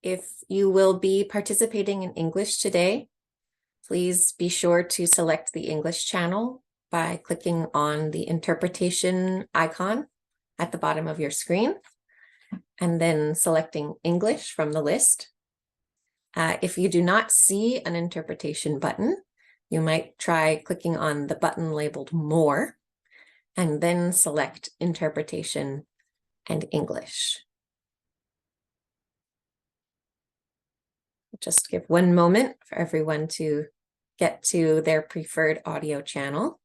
If you will be participating in English today, please be sure to select the English channel by clicking on the interpretation icon at the bottom of your screen, and then selecting English from the list. If you do not see an interpretation button, you might try clicking on the button labeled More, and then select Interpretation and English. Just give one moment for everyone to get to their preferred audio channel.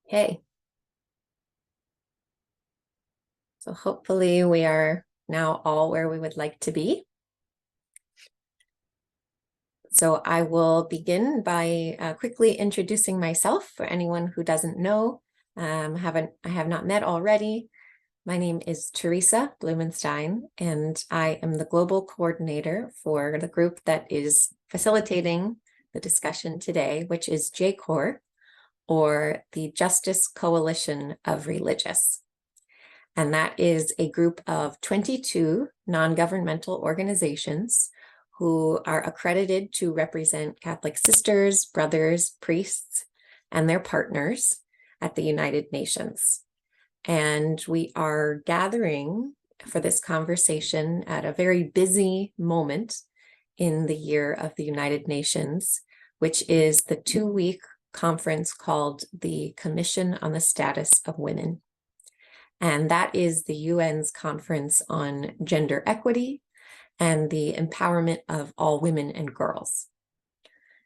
Okay. So hopefully we are now all where we would like to be. So I will begin by quickly introducing myself for anyone who doesn't know, I have not met already. My name is Teresa Blumenstein, and I am the global coordinator for the group that is facilitating the discussion today, which is JCoR, or the Justice Coalition of Religious. And that is a group of 22 non-governmental organizations who are accredited to represent Catholic sisters, brothers, priests, and their partners at the United Nations. And we are gathering for this conversation at a very busy moment in the year of the United Nations, which is the 2-week conference called the Commission on the Status of Women. And that is the UN's conference on gender equity and the empowerment of all women and girls.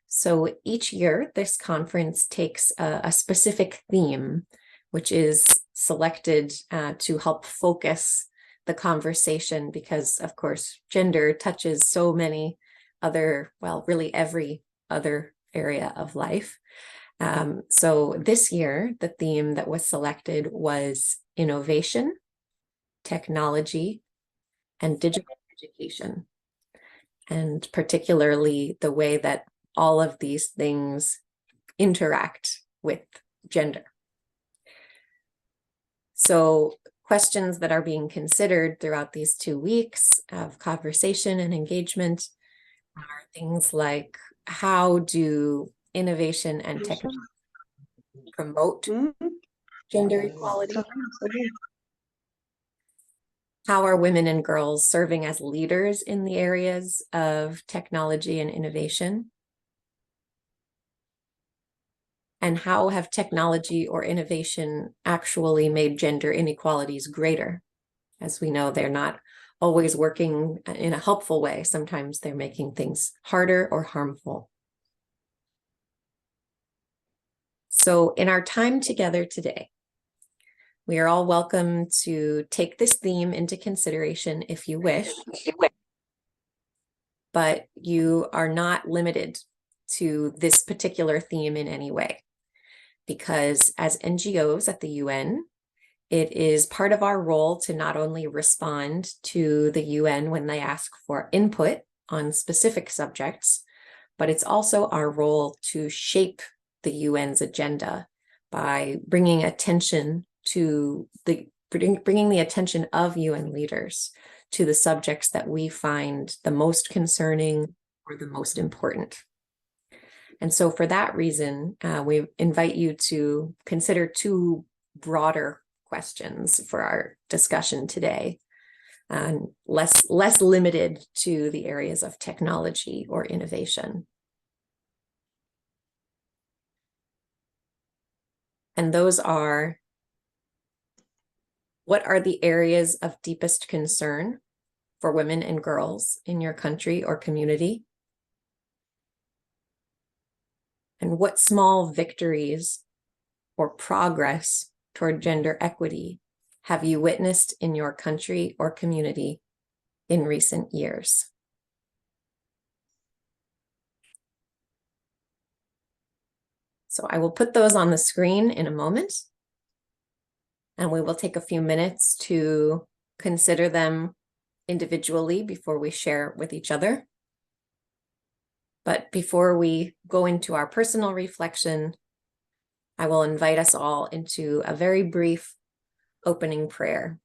So each year, this conference takes a specific theme, which is selected to help focus the conversation because, of course, gender touches so many other, well, really every other area of life. So this year, the theme that was selected was innovation, technology, and digital education, and particularly the way that all of these things interact with gender. So questions that are being considered throughout these 2 weeks of conversation and engagement are things like, how do innovation and technology promote gender equality? How are women and girls serving as leaders in the areas of technology and innovation? And how have technology or innovation actually made gender inequalities greater? As we know, they're not always working in a helpful way. Sometimes they're making things harder or harmful. So in our time together today, we are all welcome to take this theme into consideration if you wish, but you are not limited to this particular theme in any way, because as NGOs at the UN, it is part of our role to not only respond to the UN when they ask for input on specific subjects, but it's also our role to shape the UN's agenda by bringing attention to bringing the attention of UN leaders to the subjects that we find the most concerning or the most important. And so for that reason, we invite you to consider 2 broader questions for our discussion today, and less limited to the areas of technology or innovation. And those are, what are the areas of deepest concern for women and girls in your country or community? And what small victories or progress toward gender equity have you witnessed in your country or community in recent years? So I will put those on the screen in a moment. And we will take a few minutes to consider them individually before we share with each other. But before we go into our personal reflection, I will invite us all into a very brief opening prayer.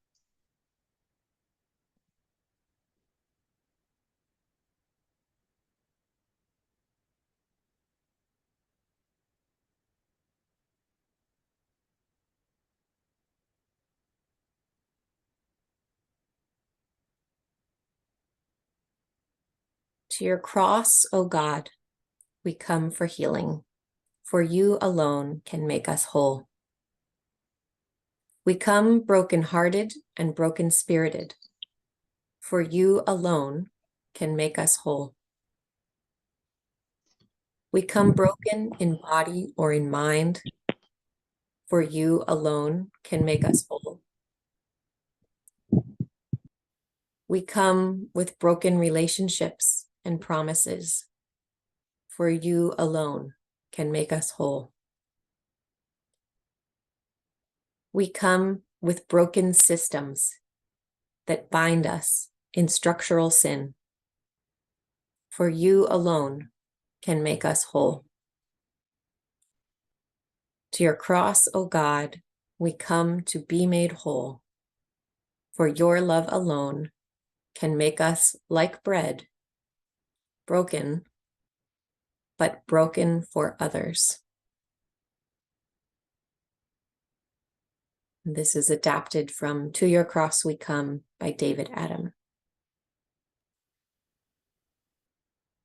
To your cross, O God, we come for healing, for you alone can make us whole. We come broken-hearted and broken-spirited, for you alone can make us whole. We come broken in body or in mind, for you alone can make us whole. We come with broken relationships and promises, for you alone can make us whole. We come with broken systems that bind us in structural sin, for you alone can make us whole. To your cross, O God, we come to be made whole, for your love alone can make us like bread, broken, but broken for others. This is adapted from To Your Cross We Come by David Adam.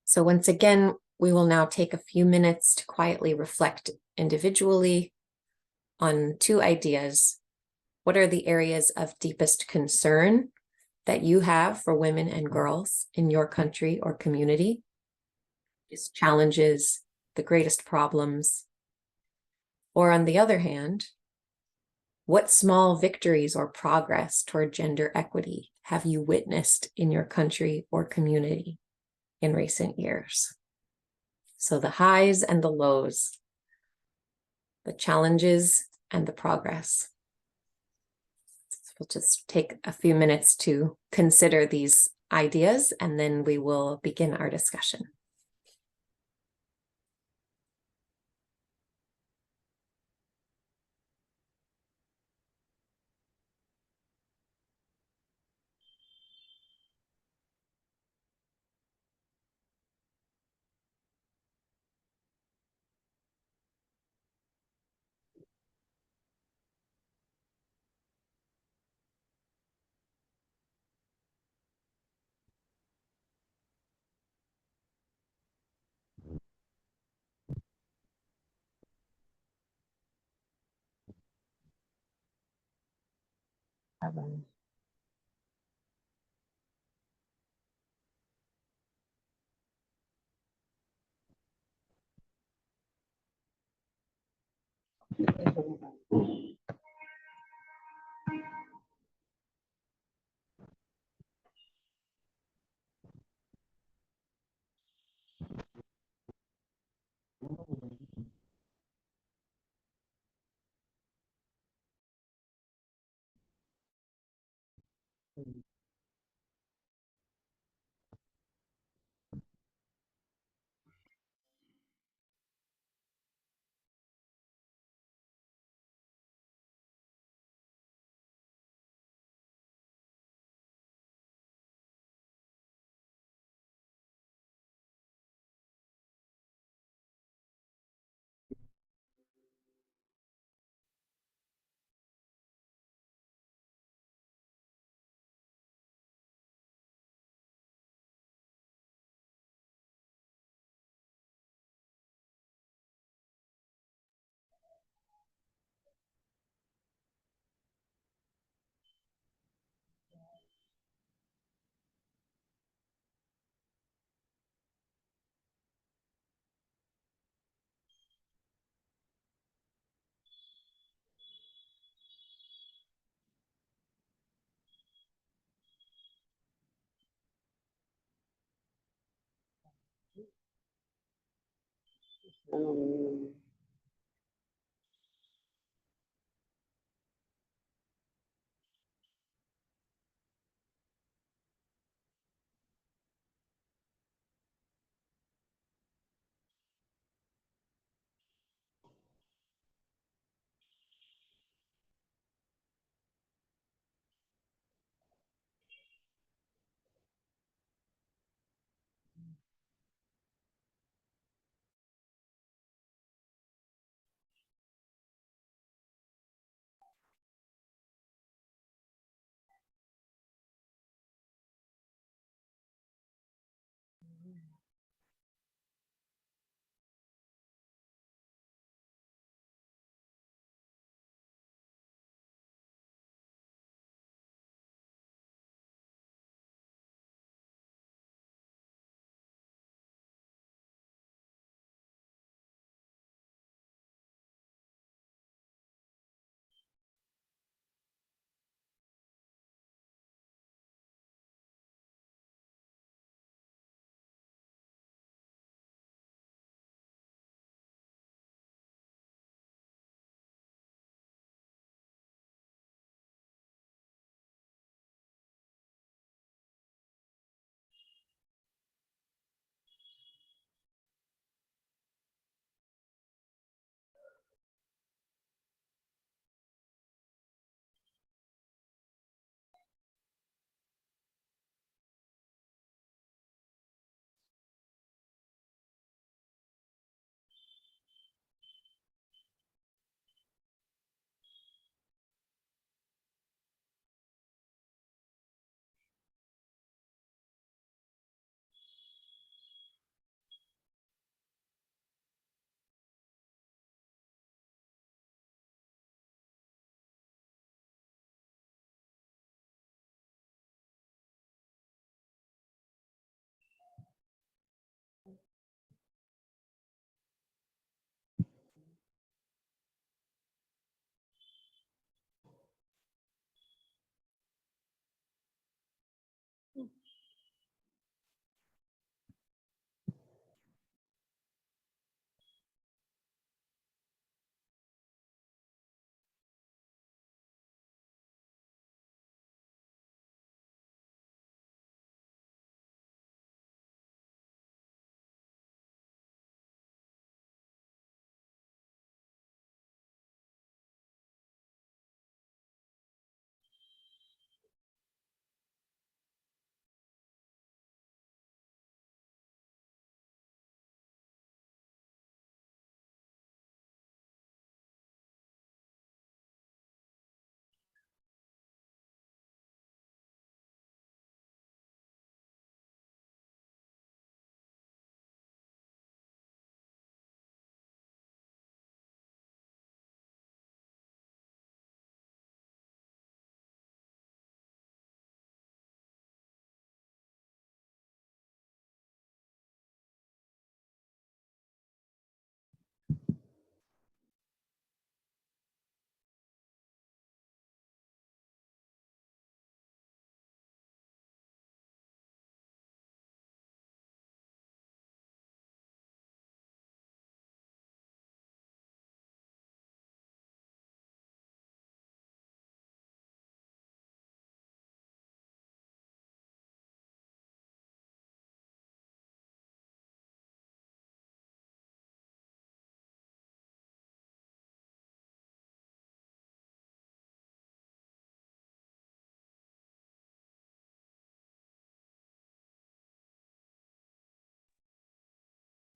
So once again, we will now take a few minutes to quietly reflect individually on two ideas. What are the areas of deepest concern that you have for women and girls in your country or community? Its challenges, the greatest problems. Or on the other hand, what small victories or progress toward gender equity have you witnessed in your country or community in recent years? So the highs and the lows, the challenges and the progress. So we'll just take a few minutes to consider these ideas, and then we will begin our discussion.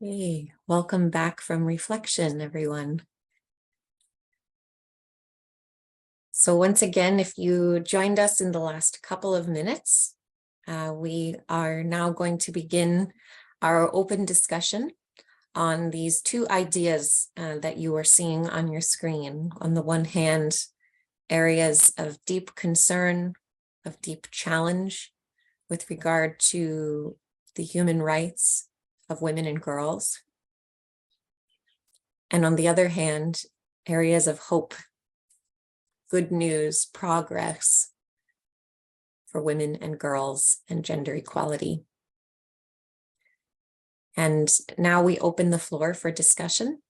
Hey, welcome back from reflection, everyone. So once again, if you joined us in the last couple of minutes, we are now going to begin our open discussion on these two ideas that you are seeing on your screen. On the one hand, areas of deep concern, of deep challenge with regard to the human rights of women and girls. And on the other hand, areas of hope, good news, progress for women and girls and gender equality. And now we open the floor for discussion.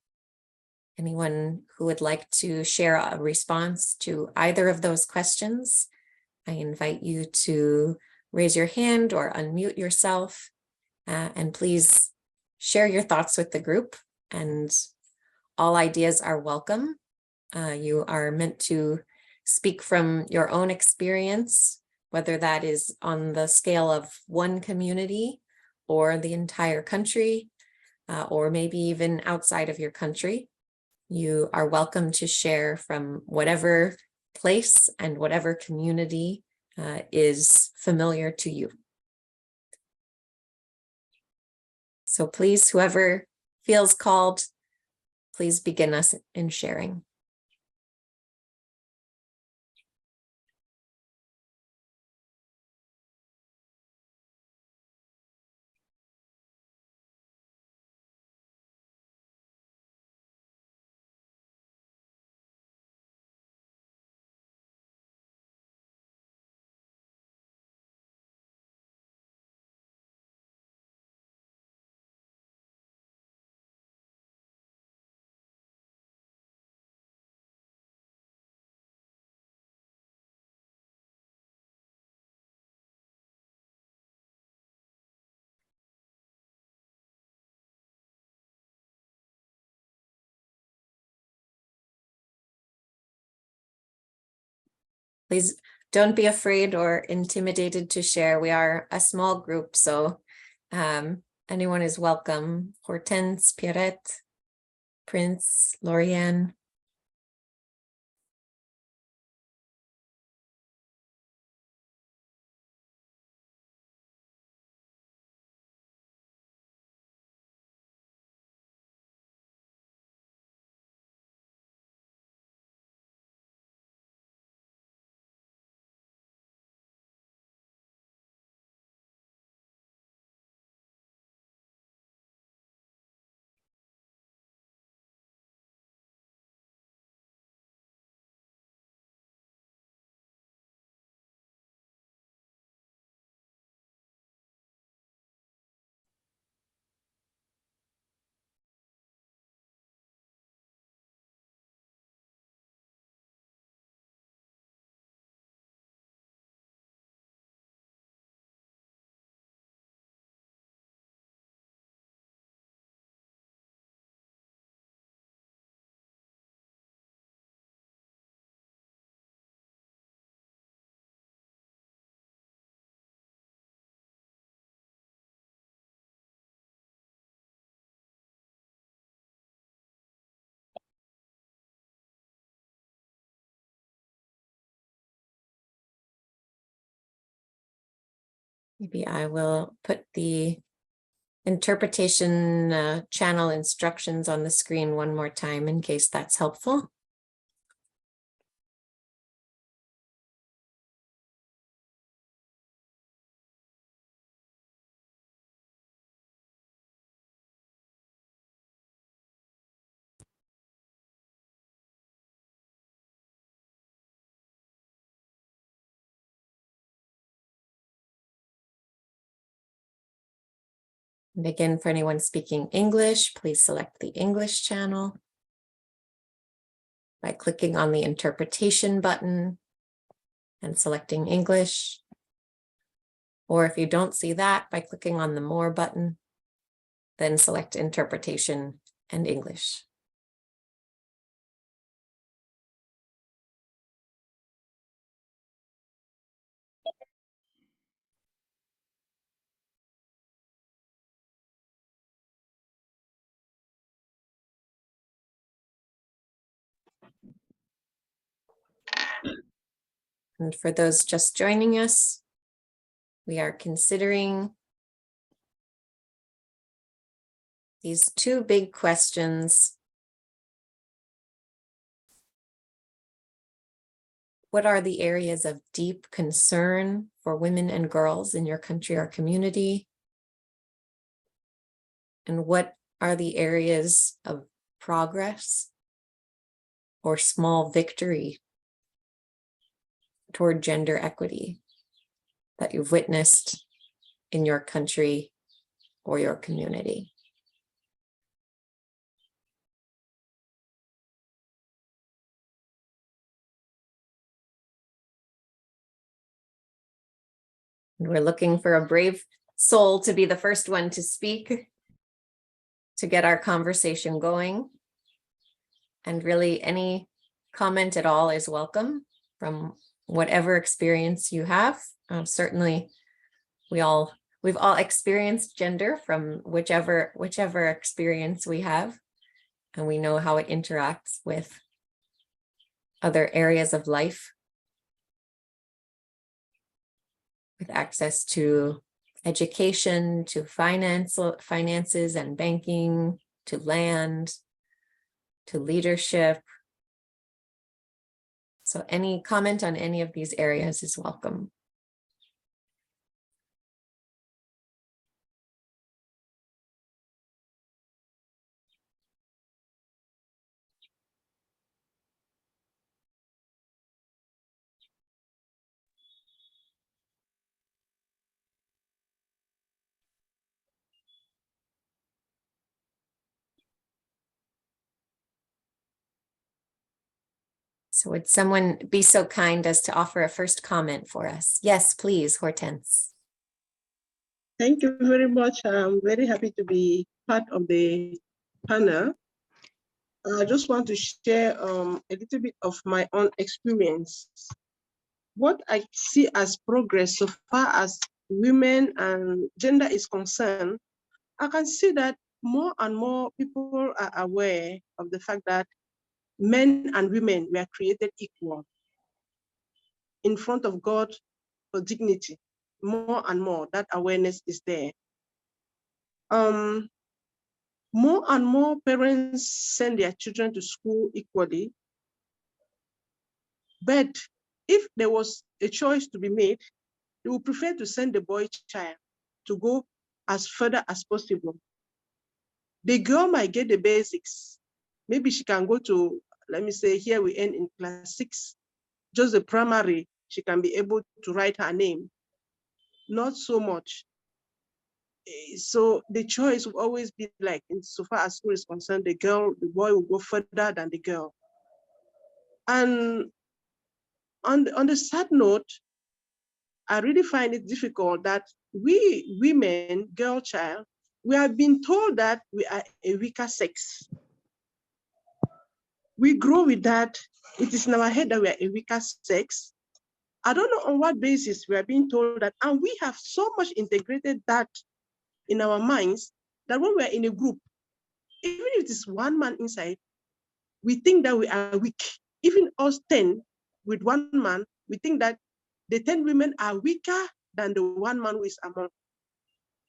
Anyone who would like to share a response to either of those questions, I invite you to raise your hand or unmute yourself, and please share your thoughts with the group. And all ideas are welcome. You are meant to speak from your own experience, whether that is on the scale of one community or the entire country, or maybe even outside of your country. You are welcome to share from whatever place and whatever community is familiar to you. So please, whoever feels called, please begin us in sharing. Please don't be afraid or intimidated to share. We are a small group, so anyone is welcome. Hortense, Pierrette, Prince, Lorianne. Maybe I will put the interpretation channel instructions on the screen one more time in case that's helpful. And again, for anyone speaking English, please select the English channel by clicking on the interpretation button and selecting English. Or if you don't see that, by clicking on the More button, then select Interpretation and English. And for those just joining us, we are considering these two big questions. What are the areas of deep concern for women and girls in your country or community? And what are the areas of progress or small victory toward gender equity that you've witnessed in your country or your community? And we're looking for a brave soul to be the first one to speak, to get our conversation going. And really any comment at all is welcome from whatever experience you have. Certainly we've all experienced gender from whichever experience we have, and we know how it interacts with other areas of life, with access to education, to finances and banking, to land, to leadership. So any comment on any of these areas is welcome. So would someone be so kind as to offer a first comment for us? Yes, please, Hortense. Thank you very much. I'm very happy to be part of the panel. I just want to share a little bit of my own experience. What I see as progress so far as women and gender is concerned, I can see that more and more people are aware of the fact that men and women were created equal in front of God for dignity. More and more, that awareness is there. More and more parents send their children to school equally. But if there was a choice to be made, they would prefer to send the boy child to go as further as possible. The girl might get the basics. Maybe she can go to, let me say, here we end in class 6, just the primary, she can be able to write her name. Not so much. So the choice will always be like, so far as school is concerned, the boy will go further than the girl. And on the sad note, I really find it difficult that we women, girl child, we have been told that we are a weaker sex. We grow with that. It is in our head that we are a weaker sex. I don't know on what basis we are being told that, and we have so much integrated that in our minds that when we are in a group, even if it is one man inside, we think that we are weak. Even us 10 with one man, we think that the 10 women are weaker than the one man who is among.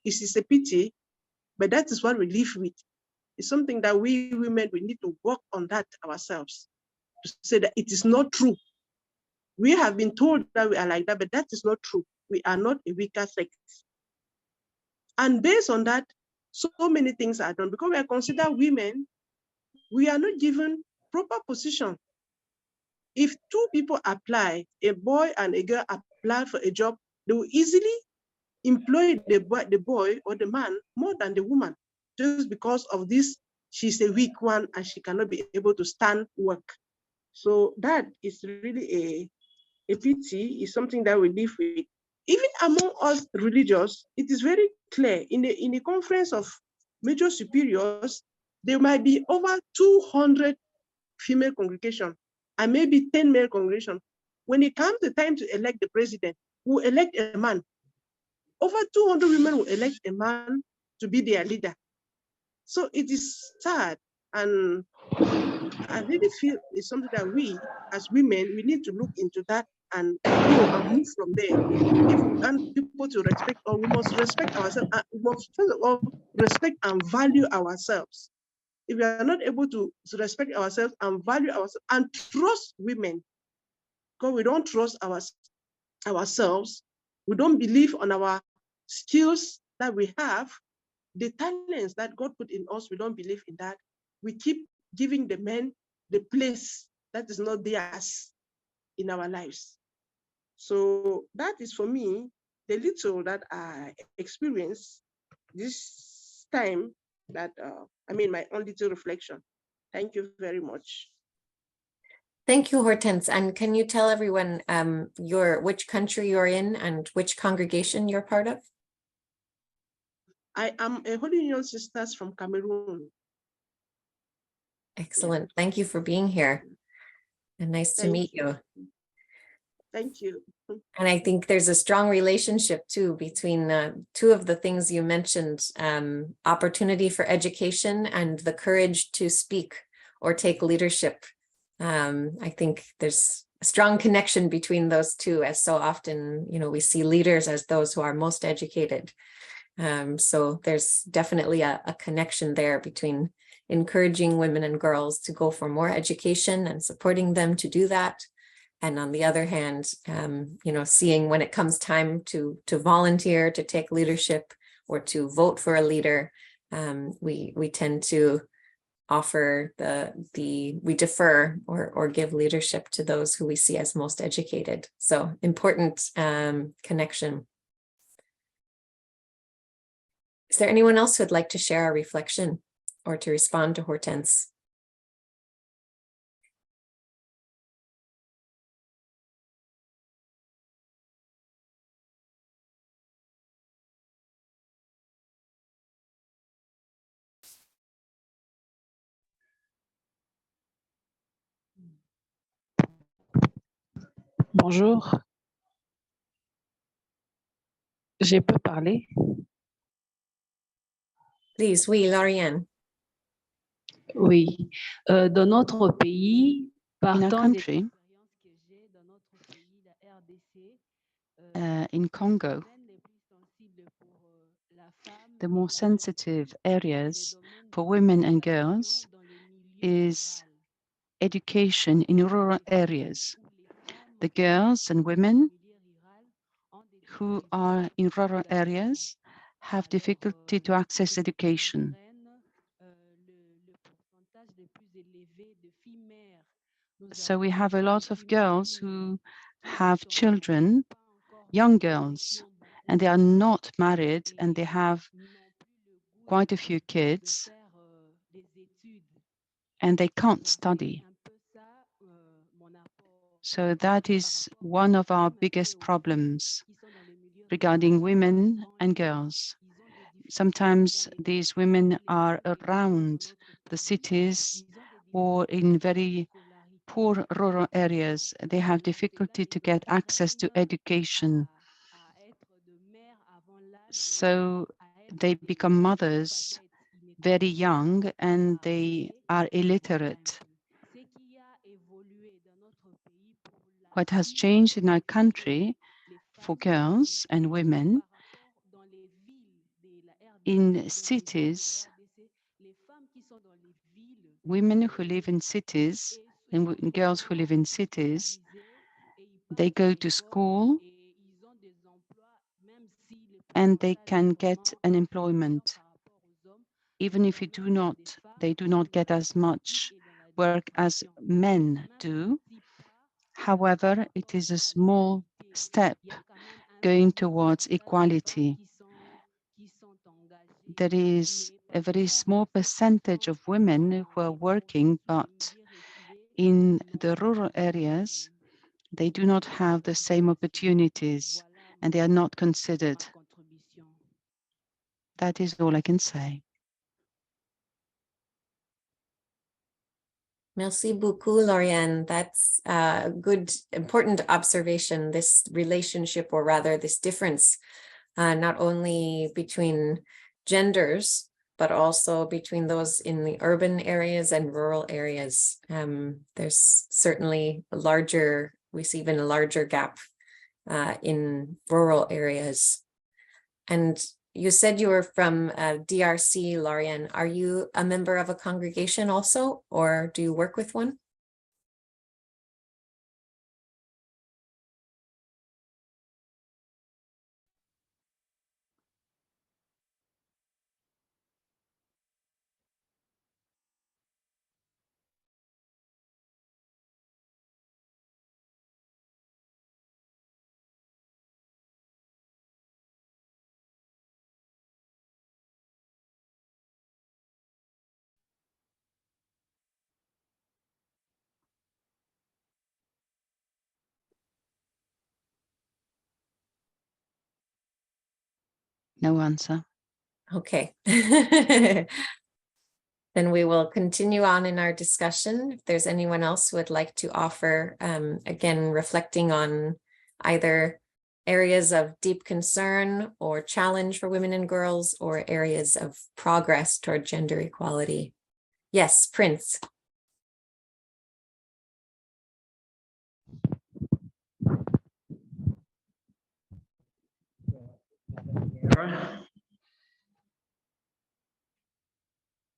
It is a pity, but that is what we live with. It's something that we women, we need to work on that ourselves, to say that it is not true. We have been told that we are like that, but that is not true. We are not a weaker sex. And based on that, so many things are done. Because we are considered women, we are not given proper position. If two people apply, a boy and a girl apply for a job, they will easily employ the boy or the man more than the woman, just because of this, she's a weak one and she cannot be able to stand work. So that is really a pity, is something that we live with. Even among us religious, it is very clear in a conference of major superiors, there might be over 200 female congregation and maybe 10 male congregation. When it comes the time to elect the president, we'll elect a man. Over 200 women will elect a man to be their leader. So it is sad, and I really feel it's something that we, as women, we need to look into that and grow and move from there. If we want people to respect, or we must respect ourselves, we must first of all respect and value ourselves. If we are not able to respect ourselves and value ourselves and trust women, because we don't trust ourselves, we don't believe on our skills that we have, the talents that God put in us, we don't believe in that. We keep giving the men the place that is not theirs in our lives. So that is, for me, the little that I experienced this time, that my own little reflection. Thank you very much. Thank you, Hortense. And can you tell everyone which country you're in and which congregation you're part of? I am a Holy Union Sisters from Cameroon. Excellent. Yeah. Thank you for being here. And nice to meet you. Thank you. And I think there's a strong relationship too between two of the things you mentioned, opportunity for education and the courage to speak or take leadership. I think there's a strong connection between those two, as so often, we see leaders as those who are most educated. So there's definitely a connection there between encouraging women and girls to go for more education and supporting them to do that. And on the other hand, seeing when it comes time to volunteer, to take leadership, or to vote for a leader, we tend to offer we defer or give leadership to those who we see as most educated. So important connection. Is there anyone else who would like to share a reflection or to respond to Hortense? Bonjour. Je peux parler? Please, oui, Lauriane. Oui. Dans notre pays, in our country, in Congo, the more sensitive areas for women and girls is education in rural areas. The girls and women who are in rural areas have difficulty to access education. So we have a lot of girls who have children, young girls, and they are not married, and they have quite a few kids, and they can't study. So that is one of our biggest problems regarding women and girls. Sometimes these women are around the cities or in very poor rural areas. They have difficulty to get access to education. So they become mothers very young and they are illiterate. What has changed in our country for girls and women in cities, women who live in cities and girls who live in cities, they go to school and they can get an employment. Even if they do not get as much work as men do. However, it is a small step going towards equality. There is a very small percentage of women who are working, but in the rural areas, they do not have the same opportunities and they are not considered. That is all I can say. Merci beaucoup, Lauriane. That's a good, important observation, this relationship, or rather this difference, not only between genders, but also between those in the urban areas and rural areas. There's certainly a larger we see even a larger gap in rural areas. And you said you were from DRC, Lorian. Are you a member of a congregation also, or do you work with one? No answer. Okay. Then we will continue on in our discussion. If there's anyone else who would like to offer, again, reflecting on either areas of deep concern or challenge for women and girls, or areas of progress toward gender equality. Yes, Prince.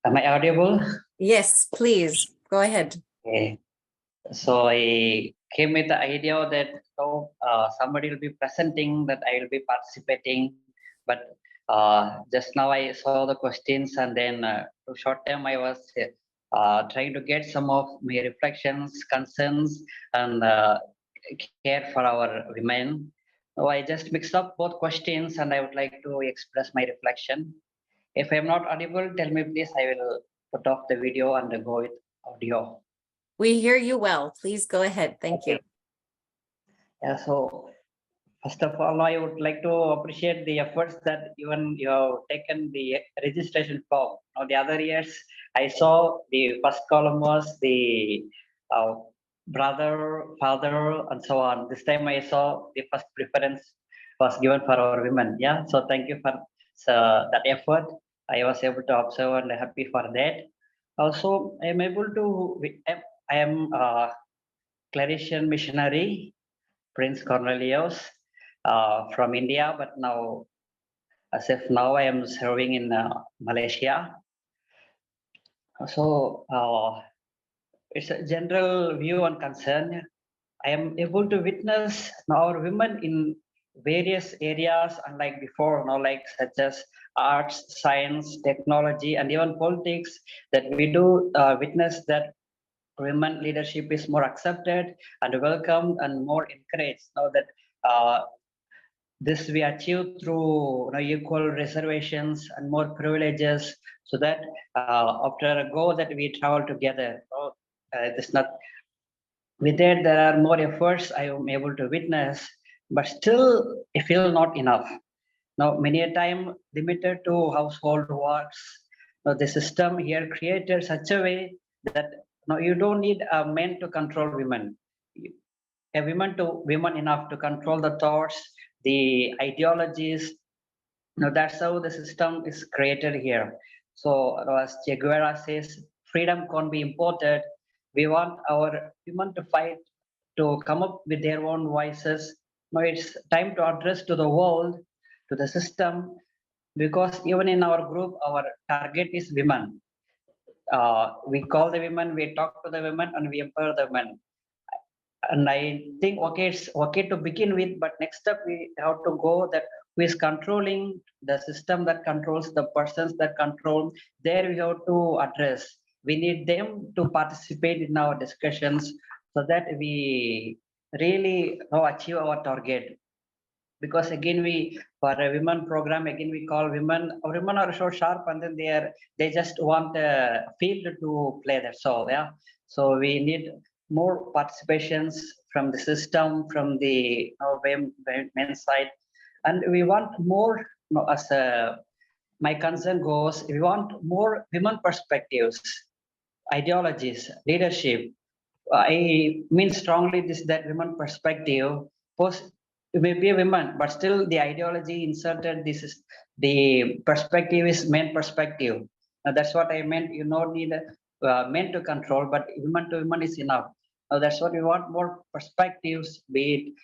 Am I audible? Yes, please, go ahead. Okay. So I came with the idea that somebody will be presenting, that I will be participating, but just now I saw the questions, and then to short time I was trying to get some of my reflections, concerns, and care for our women. So I just mixed up both questions, and I would like to express my reflection. If I'm not audible, tell me please. I will put off the video and go with audio. We hear you well. Please go ahead. Thank you. Yeah, so first of all, I would like to appreciate the efforts that even you have taken the registration form. Now, the other years, I saw the first column was the brother, father, and so on. This time I saw the first preference was given for our women. Yeah, so thank you for that effort. I was able to observe and happy for that. Also, I am able to, I am a Claretian missionary, Prince Cornelius, from India, but now, as if now I am serving in Malaysia. So it's a general view and concern. I am able to witness our women in various areas, unlike before, like such as arts, science, technology, and even politics, that we do witness that women leadership is more accepted and welcomed and more encouraged. Now that this we achieve through equal reservations and more privileges, so that after a goal that we travel together. This not with that, there are more efforts I am able to witness, but still I feel not enough. Now many a time limited to household works. Now the system here created such a way that you don't need a man to control women. A women enough to control the thoughts, the ideologies. That's how the system is created here. So as Che Guevara says, freedom can't be imported. We want our women to fight, to come up with their own voices. Now it's time to address to the world, to the system, because even in our group, our target is women. We call the women, we talk to the women, and we empower the women. And I think, okay, it's okay to begin with, but next step we have to go that who is controlling the system that controls the persons that control. There we have to address. We need them to participate in our discussions so that we really achieve our target. Because again, for a women program, again we call women. Women are so sharp, and then they just want a field to play that. So yeah, so we need more participations from the system, from the men's side, and we want more. As my concern goes, we want more women perspectives, ideologies, leadership. I mean strongly that women perspective. It may be a woman, but still the ideology inserted. This is the perspective is men perspective. Now that's what I meant. You don't need men to control, but women to women is enough. That's what we want, more perspectives, be it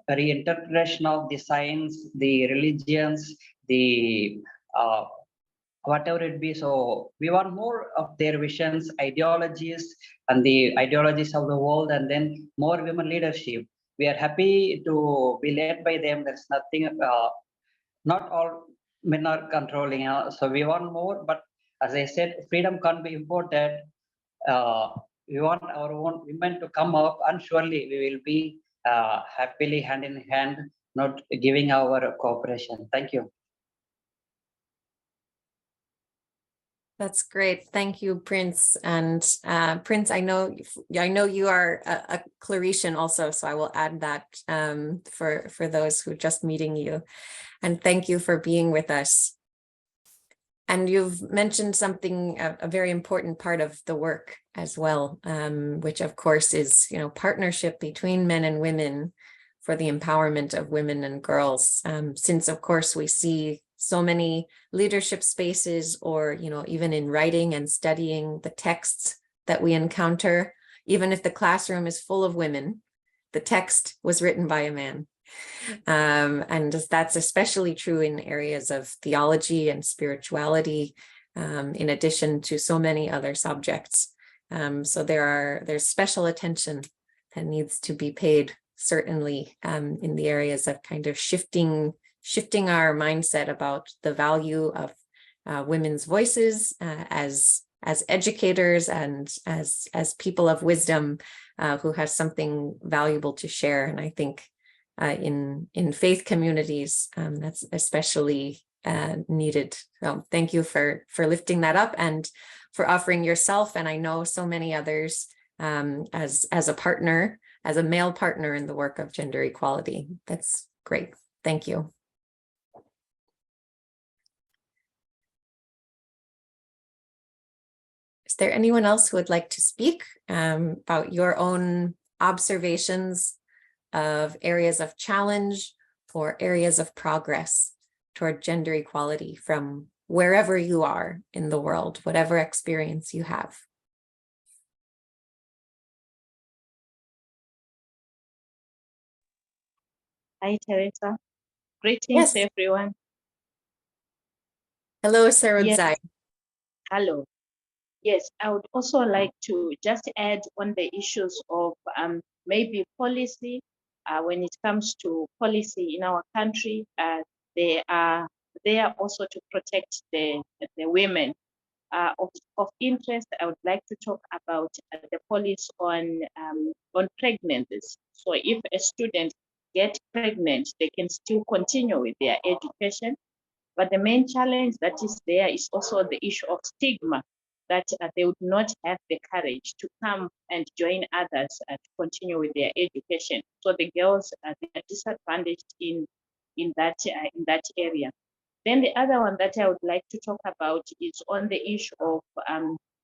reinterpretation of the science, the religions, the whatever it be. So we want more of their visions, ideologies, and the ideologies of the world, and then more women leadership. We are happy to be led by them. There's nothing, not all men are controlling. So we want more, but as I said, freedom can't be imported. We want our own women to come up, and surely we will be happily hand in hand, not giving our cooperation. Thank you. That's great. Thank you, Prince. And Prince, I know you are a Claretian also, so I will add that for those who are just meeting you. And thank you for being with us. And you've mentioned something, a very important part of the work as well, which of course is, partnership between men and women for the empowerment of women and girls. Since of course we see so many leadership spaces, or, even in writing and studying the texts that we encounter, even if the classroom is full of women, the text was written by a man. And that's especially true in areas of theology and spirituality, in addition to so many other subjects. So there's special attention that needs to be paid, certainly, in the areas of kind of shifting our mindset about the value of women's voices as educators and as people of wisdom who have something valuable to share. And I think in faith communities, that's especially needed. So thank you for lifting that up and for offering yourself, and I know so many others, as a partner, as a male partner in the work of gender equality. That's great. Thank you. Is there anyone else who would like to speak about your own observations of areas of challenge or areas of progress toward gender equality from wherever you are in the world, whatever experience you have? Hi, Teresa. Greetings, Yes. everyone. Hello, Sarudzai. Yes. Hello. Yes, I would also like to just add on the issues of maybe policy. When it comes to policy in our country, they are there also to protect the women. Of interest, I would like to talk about the policy on pregnancies. So if a student gets pregnant, they can still continue with their education. But the main challenge that is there is also the issue of stigma, that they would not have the courage to come and join others to continue with their education. So the girls they are disadvantaged in that area. Then the other one that I would like to talk about is on the issue of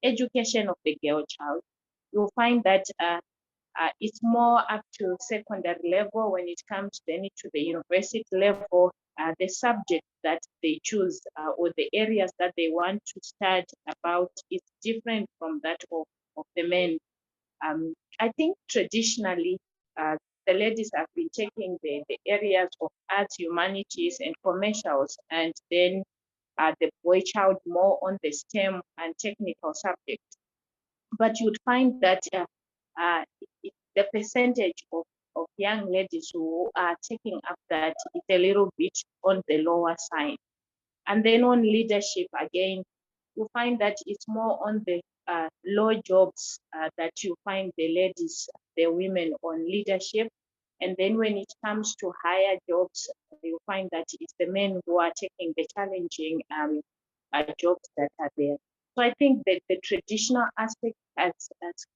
education of the girl child. You'll find that it's more up to secondary level. When it comes then to the university level, the subject that they choose or the areas that they want to study about is different from that of the men. I think traditionally, the ladies have been taking the areas of arts, humanities, and commercials, and then the boy child more on the STEM and technical subjects. But you'd find that the percentage of young ladies who are taking up that is a little bit on the lower side. And then on leadership, again, you find that it's more on the low jobs that you find the ladies, the women on leadership. And then when it comes to higher jobs, you find that it's the men who are taking the challenging jobs that are there. So I think that the traditional aspect has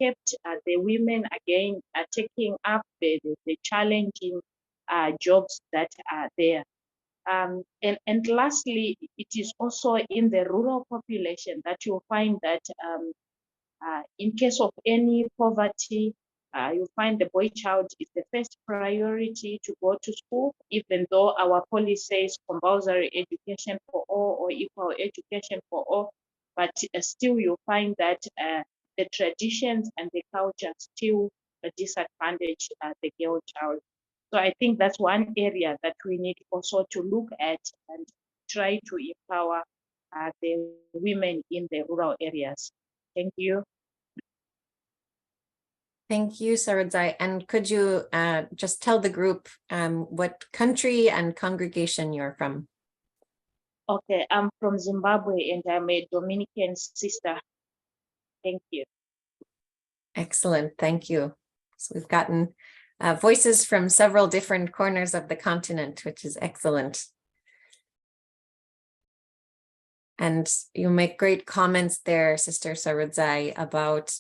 kept the women again taking up the challenging jobs that are there. And lastly, it is also in the rural population that you'll find that in case of any poverty, you find the boy child is the first priority to go to school, even though our policy says compulsory education for all or equal education for all. But still, you find that the traditions and the culture still disadvantage the girl child. So I think that's one area that we need also to look at and try to empower the women in the rural areas. Thank you. Thank you, Sarudzai. And could you just tell the group what country and congregation you're from? Okay, I'm from Zimbabwe and I'm a Dominican sister. Thank you. Excellent, thank you. So we've gotten voices from several different corners of the continent, which is excellent. And you make great comments there, Sister Sarudzai, about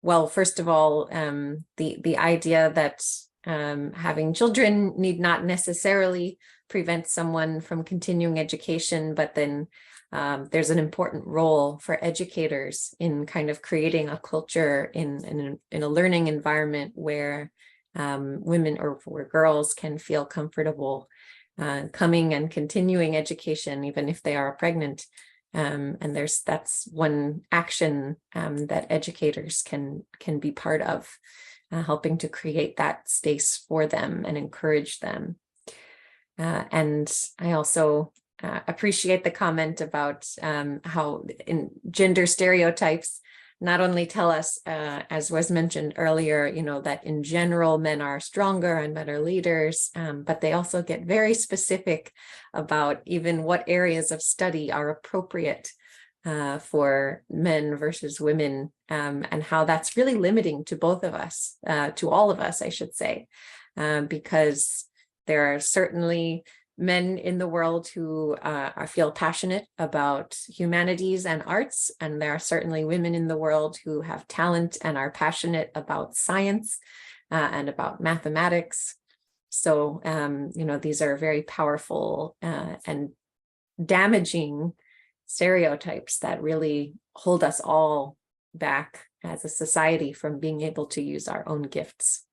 well, first of all, the idea that having children need not necessarily prevent someone from continuing education, but then there's an important role for educators in kind of creating a culture in a learning environment where women or where girls can feel comfortable coming and continuing education, even if they are pregnant. And that's one action that educators can be part of, helping to create that space for them and encourage them. And I also appreciate the comment about how in gender stereotypes not only tell us, as was mentioned earlier, you know, that in general men are stronger and better leaders, but they also get very specific about even what areas of study are appropriate for men versus women, and how that's really limiting to both of us, to all of us, I should say, because there are certainly men in the world who feel passionate about humanities and arts, and there are certainly women in the world who have talent and are passionate about science and about mathematics. So, you know, these are very powerful and damaging stereotypes that really hold us all back as a society from being able to use our own gifts.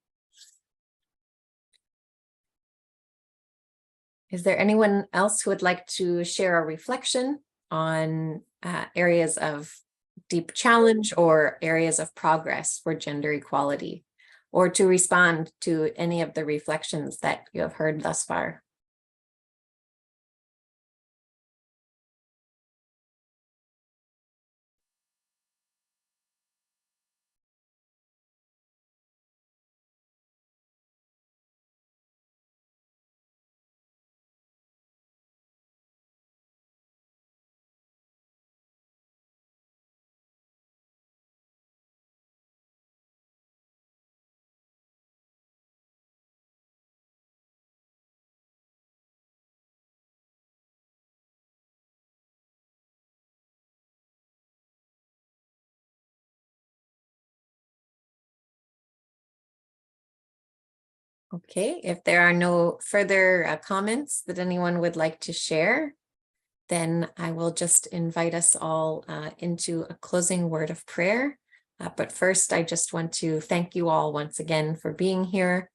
Is there anyone else who would like to share a reflection on areas of deep challenge or areas of progress for gender equality, or to respond to any of the reflections that you have heard thus far? Okay, if there are no further comments that anyone would like to share, then I will just invite us all into a closing word of prayer. But first, I just want to thank you all once again for being here,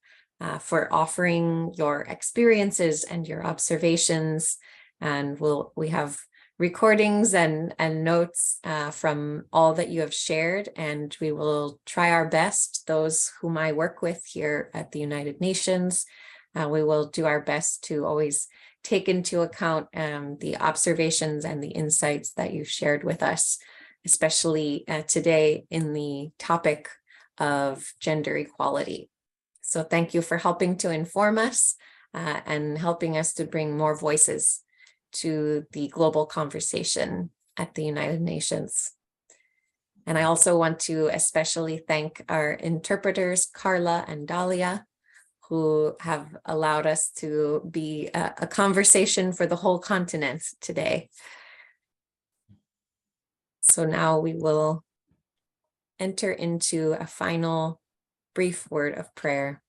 for offering your experiences and your observations. And we have recordings and notes from all that you have shared, and we will try our best, those whom I work with here at the United Nations, we will do our best to always take into account the observations and the insights that you've shared with us, especially today in the topic of gender equality. So thank you for helping to inform us and helping us to bring more voices to the global conversation at the United Nations. And I also want to especially thank our interpreters, Carla and Dahlia, who have allowed us to be a conversation for the whole continent today. So now we will enter into a final brief word of prayer.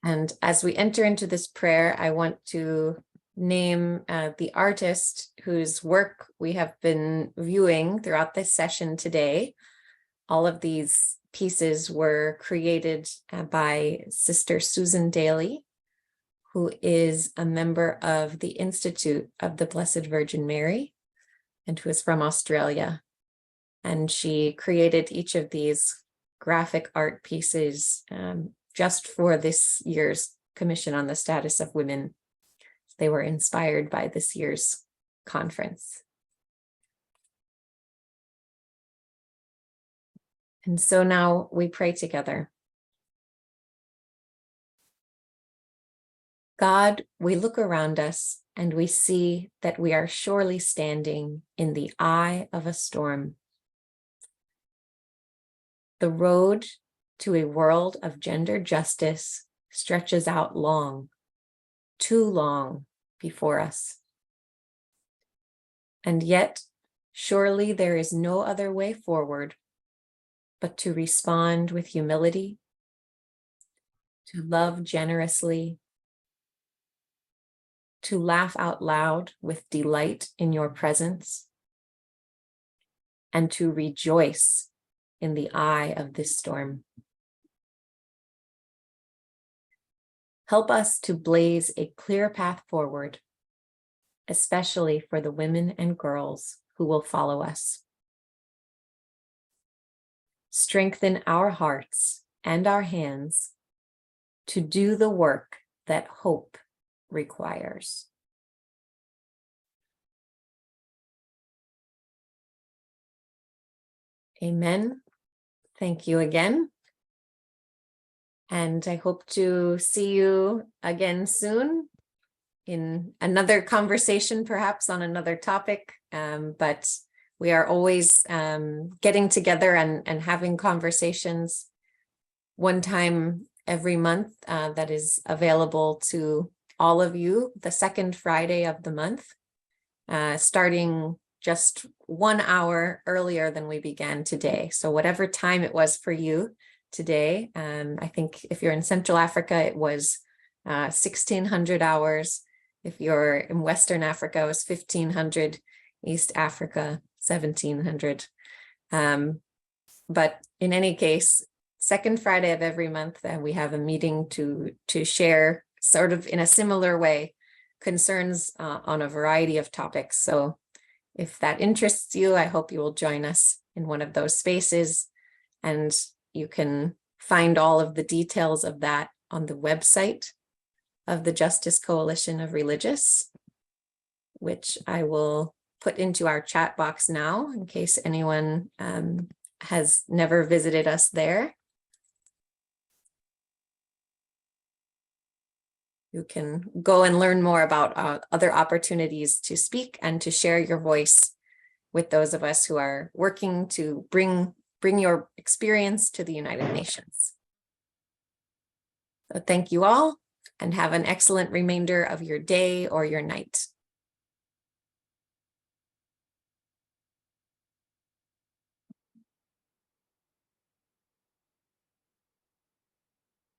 And as we enter into this prayer, I want to name the artist whose work we have been viewing throughout this session today. All of these pieces were created by Sister Susan Daly, who is a member of the Institute of the Blessed Virgin Mary and who is from Australia. And she created each of these graphic art pieces just for this year's Commission on the Status of Women. They were inspired by this year's conference. And so now we pray together. God, we look around us and we see that we are surely standing in the eye of a storm. The road to a world of gender justice stretches out long, too long before us. And yet, surely there is no other way forward but to respond with humility, to love generously, to laugh out loud with delight in your presence, and to rejoice in the eye of this storm. Help us to blaze a clear path forward, especially for the women and girls who will follow us. Strengthen our hearts and our hands to do the work that hope requires. Amen. Thank you again. And I hope to see you again soon in another conversation, perhaps on another topic. But we are always getting together and having conversations one time every month that is available to all of you, the second Friday of the month, starting just 1 hour earlier than we began today. So whatever time it was for you today, I think if you're in Central Africa, it was 1600 hours. If you're in Western Africa, it was 1500, East Africa, 1700. But in any case, second Friday of every month, we have a meeting to share sort of in a similar way concerns on a variety of topics. So if that interests you, I hope you will join us in one of those spaces, and you can find all of the details of that on the website of the Justice Coalition of Religious, which I will put into our chat box now in case anyone has never visited us there. You can go and learn more about other opportunities to speak and to share your voice with those of us who are working to bring your experience to the United Nations. So thank you all, and have an excellent remainder of your day or your night.